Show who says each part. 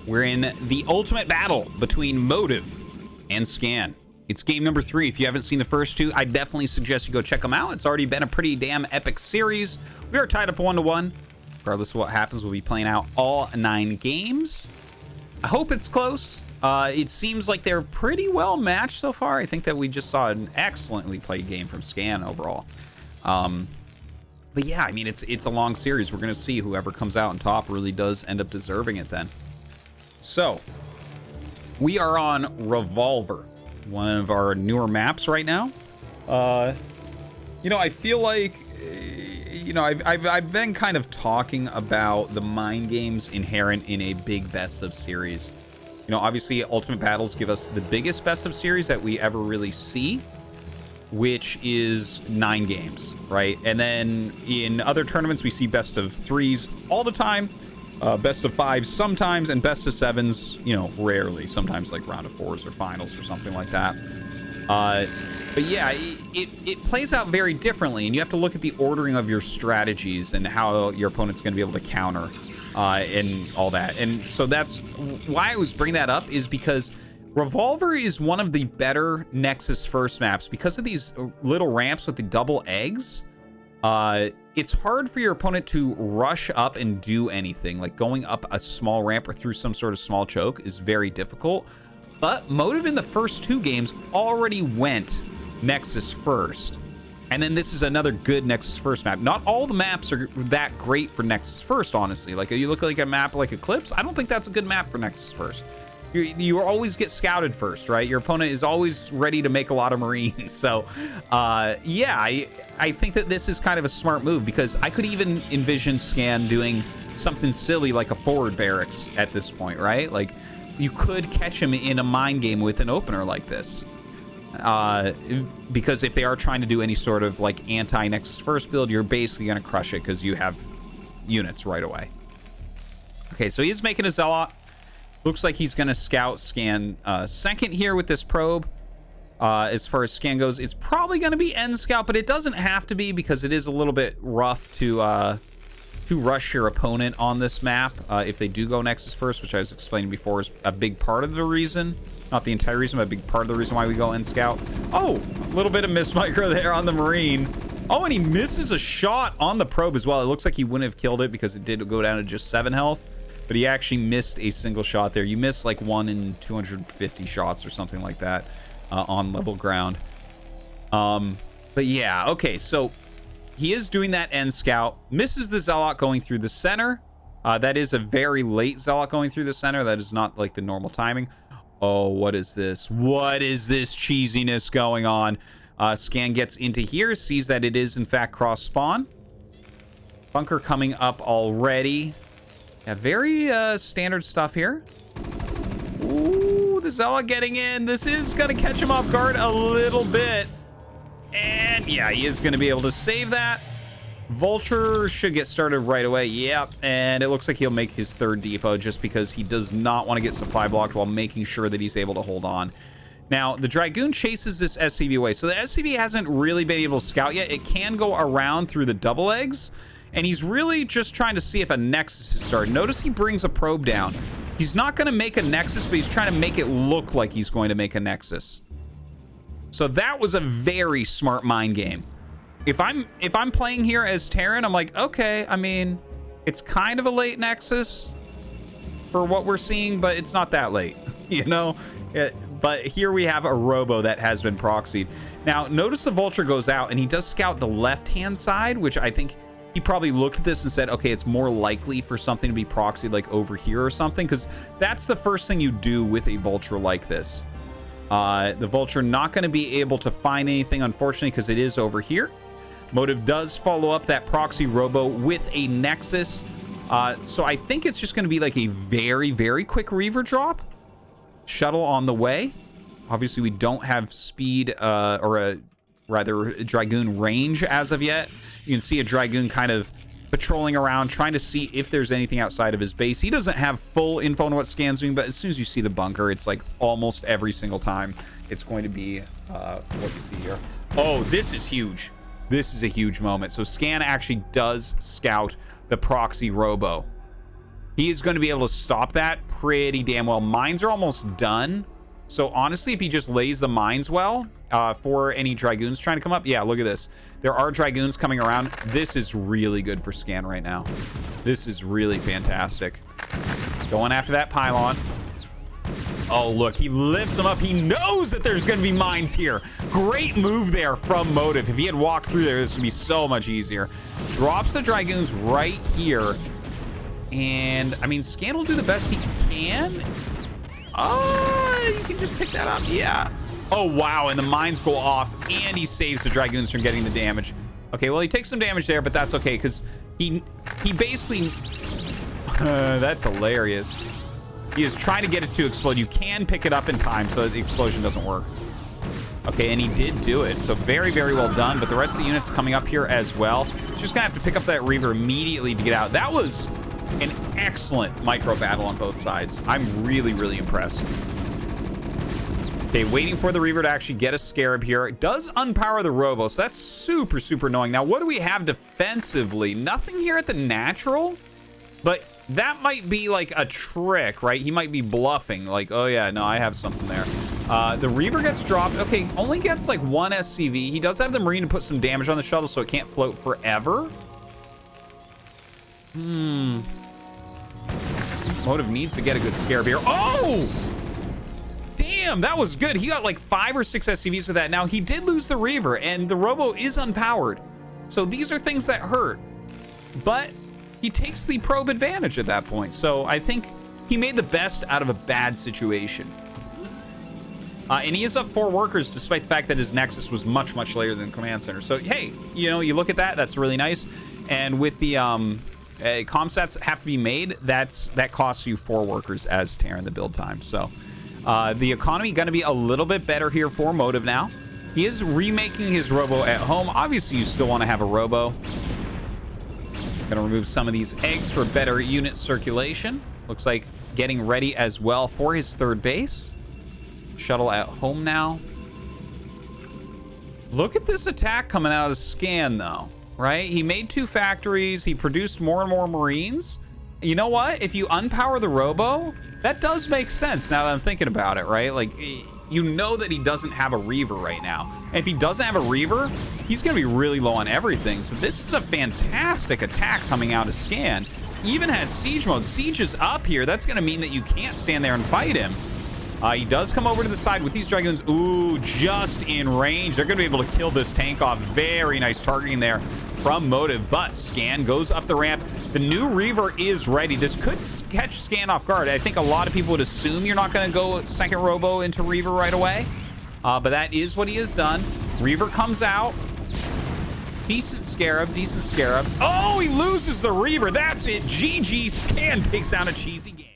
Speaker 1: We're in the ultimate battle between Motive and Scan. It's game number 3. If you haven't seen the first 2, I definitely suggest you go check them out. It's already been a pretty damn epic series. We are tied up 1-1. Regardless of what happens, we'll be playing out all 9 games. I hope it's close. It seems like they're pretty well matched so far. I think that we just saw an excellently played game from Scan overall. But yeah, I mean, it's a long series. We're going to see whoever comes out on top really does end up deserving it then. So, we are on Revolver, one of our newer maps right now. You know, I feel like, you know, I've been kind of talking about the mind games inherent in a big best of series. You know, obviously, Ultimate Battles give us the biggest best of series that we ever really see, which is 9 games, right? And then in other tournaments, we see best of 3s all the time. Best of 5s sometimes, and best of 7s, you know, rarely. Sometimes like round of 4s or finals or something like that. But yeah, it plays out very differently, and you have to look at the ordering of your strategies and how your opponent's going to be able to counter and all that. And so that's why I was bringing that up, is because Revolver is one of the better Nexus first maps because of these little ramps with the double eggs. It's hard for your opponent to rush up and do anything. Like going up a small ramp or through some sort of small choke is very difficult. But Motive in the first 2 games already went Nexus first. And then this is another good Nexus first map. Not all the maps are that great for Nexus first, honestly. Like, you look like a map like Eclipse, I don't think that's a good map for Nexus first. You always get scouted first, right? Your opponent is always ready to make a lot of Marines. So, yeah, I think that this is kind of a smart move, because I could even envision Scan doing something silly like a forward barracks at this point, right? Like, you could catch him in a mind game with an opener like this. Because if they are trying to do any sort of like anti-Nexus first build, you're basically going to crush it because you have units right away. Okay, so he's making a Zealot. Looks like he's going to scout Scan second here with this probe. As far as Scan goes, it's probably going to be end scout, but it doesn't have to be, because it is a little bit rough to rush your opponent on this map if they do go Nexus first, which I was explaining before is a big part of the reason. Not the entire reason, but a big part of the reason why we go end scout. Oh, a little bit of miss micro there on the Marine. Oh, and he misses a shot on the probe as well. It looks like he wouldn't have killed it because it did go down to just 7 health. But he actually missed a single shot there. You miss like 1 in 250 shots or something like that on level ground. But yeah, okay, so he is doing that end scout. Misses the Zealot going through the center. That is a very late Zealot going through the center. That is not like the normal timing. Oh, what is this? What is this cheesiness going on? Scan gets into here, sees that it is in fact cross spawn. Bunker coming up already. Yeah, very standard stuff here. Ooh, the Zealot getting in. This is going to catch him off guard a little bit. And yeah, he is going to be able to save that. Vulture should get started right away. Yep, and it looks like he'll make his 3rd depot just because he does not want to get supply blocked while making sure that he's able to hold on. Now, the Dragoon chases this SCV away. So the SCV hasn't really been able to scout yet. It can go around through the double eggs. And he's really just trying to see if a Nexus is started. Notice he brings a probe down. He's not going to make a Nexus, but he's trying to make it look like he's going to make a Nexus. So that was a very smart mind game. If I'm playing here as Terran, I'm like, okay, I mean, it's kind of a late Nexus for what we're seeing, but it's not that late, you know? But here we have a Robo that has been proxied. Now, notice the Vulture goes out, and he does scout the left-hand side, which I think he probably looked at this and said, okay, it's more likely for something to be proxied like over here or something, because that's the first thing you do with a Vulture like this. The Vulture not going to be able to find anything, unfortunately, because it is over here. Motive does follow up that proxy Robo with a Nexus. So I think it's just going to be like a very, very quick Reaver drop. Shuttle on the way. Obviously, we don't have speed or rather Dragoon range as of yet. You can see a Dragoon kind of patrolling around, trying to see if there's anything outside of his base. He doesn't have full info on what Scan's doing, but as soon as you see the bunker, it's like almost every single time it's going to be what you see here. Oh, this is huge. This is a huge moment. So Scan actually does scout the proxy Robo. he is going to be able to stop that pretty damn well. Mines are almost done. So honestly, if he just lays the mines well for any Dragoons trying to come up. Yeah, look at this. There are Dragoons coming around. This is really good for Scan right now. This is really fantastic. Going after that pylon. Oh, look, he lifts them up. He knows that there's going to be mines here. Great move there from Motive. If he had walked through there, this would be so much easier. Drops the Dragoons right here. And, I mean, Scan will do the best he can. Oh, you can just pick that up. Yeah. Oh, wow. And the mines go off, and he saves the Dragoons from getting the damage. Okay, well, he takes some damage there, but that's okay, because he basically... that's hilarious. He is trying to get it to explode. You can pick it up in time so the explosion doesn't work. Okay, and he did do it. So very, very well done. But the rest of the units coming up here as well. He's just going to have to pick up that Reaver immediately to get out. That was an excellent micro battle on both sides. I'm really, really impressed. Okay, waiting for the Reaver to actually get a Scarab here. It does unpower the Robo, so that's super, super annoying. Now, what do we have defensively? Nothing here at the natural, but that might be like a trick, right? He might be bluffing. Like, oh yeah, no, I have something there. The Reaver gets dropped. Okay, only gets like 1 SCV. He does have the Marine to put some damage on the shuttle so it can't float forever. Motive needs to get a good Scarab here. Oh! Damn, that was good. He got like 5 or 6 SCVs with that. Now, he did lose the Reaver, and the Robo is unpowered. So these are things that hurt. But he takes the probe advantage at that point. So I think he made the best out of a bad situation. And he is up 4 workers, despite the fact that his Nexus was much, much later than Command Center. So, hey, you know, you look at that. That's really nice. And with the comsats have to be made, that costs you 4 workers as Terran the build time. So the economy going to be a little bit better here for Motive now. He is remaking his Robo at home. Obviously, you still want to have a Robo. Gonna remove some of these eggs for better unit circulation. Looks like getting ready as well for his 3rd base. Shuttle at home now. Look at this attack coming out of Scan, though, right? He made 2 factories. He produced more and more Marines. You know what? If you unpower the Robo, that does make sense now that I'm thinking about it, right? Like, you know that he doesn't have a Reaver right now. And if he doesn't have a Reaver, he's going to be really low on everything. So this is a fantastic attack coming out of Scan. Even has Siege mode. Siege is up here. That's going to mean that you can't stand there and fight him. He does come over to the side with these Dragoons. Ooh, just in range. They're going to be able to kill this tank off. Very nice targeting there from Motive. But Scan goes up the ramp. The new Reaver is ready. This could catch Scan off guard. I think a lot of people would assume you're not going to go 2nd Robo into Reaver right away. But that is what he has done. Reaver comes out. Decent Scarab, decent Scarab. Oh, he loses the Reaver. That's it. GG. Scan takes down a cheesy game.